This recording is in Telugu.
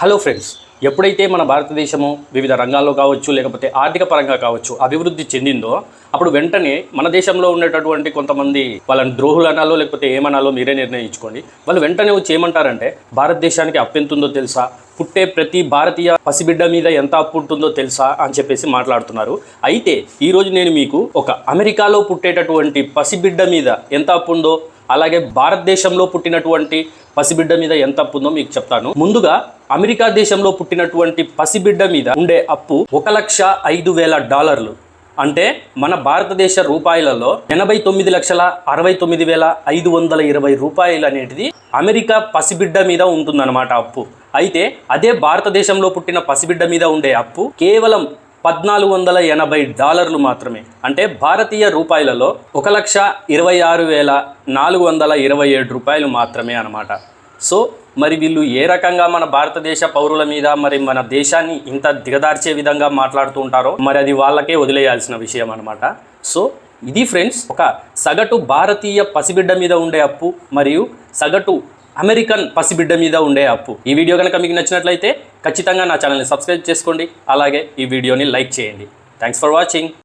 హలో ఫ్రెండ్స్, ఎప్పుడైతే మన భారతదేశము వివిధ రంగాల్లో కావచ్చు లేకపోతే ఆర్థిక పరంగా కావచ్చు అభివృద్ధి చెందిందో అప్పుడు వెంటనే మన దేశంలో ఉండేటటువంటి కొంతమంది వాళ్ళని ద్రోహులు అనాలో లేకపోతే ఏమనాలో మీరే నిర్ణయించుకోండి. వాళ్ళు వెంటనే వచ్చి ఏమంటారంటే భారతదేశానికి అప్పు ఎంత ఉందో తెలుసా, పుట్టే ప్రతి భారతీయ పసిబిడ్డ మీద ఎంత అప్పు ఉంటుందో తెలుసా అని చెప్పేసి మాట్లాడుతున్నారు. అయితే ఈరోజు నేను మీకు ఒక అమెరికాలో పుట్టేటటువంటి పసిబిడ్డ మీద ఎంత అప్పు ఉందో, అలాగే భారతదేశంలో పుట్టినటువంటి పసిబిడ్డ మీద ఎంత అప్పు ఉందో మీకు చెప్తాను. ముందుగా అమెరికా దేశంలో పుట్టినటువంటి పసిబిడ్డ మీద ఉండే అప్పు $1,05,000, అంటే మన భారతదేశ రూపాయలలో 89,69,520 రూపాయలు అనేటిది అమెరికా పసిబిడ్డ మీద ఉంటుందన్నమాట అప్పు. అయితే అదే భారతదేశంలో పుట్టిన పసిబిడ్డ మీద ఉండే అప్పు కేవలం $1,480 మాత్రమే, అంటే భారతీయ రూపాయలలో 1,26,427 రూపాయలు మాత్రమే అన్నమాట. సో మరి వీళ్ళు ఏ రకంగా మన భారతదేశ పౌరుల మీద మరి మన దేశాన్ని ఇంత దిగదార్చే విధంగా మాట్లాడుతూ ఉంటారో మరి అది వాళ్ళకే వదిలేయాల్సిన విషయం అనమాట. సో ఇది ఫ్రెండ్స్, ఒక సగటు భారతీయ పసిబిడ్డ మీద ఉండే అప్పు మరియు సగటు అమెరికన్ పసిబిడ్డ మీద ఉండే అప్పు. ఈ వీడియో కనుక మీకు నచ్చినట్లయితే ఖచ్చితంగా నా ఛానల్ని సబ్స్క్రైబ్ చేసుకోండి, అలాగే ఈ వీడియోని లైక్ చేయండి. Thanks for watching.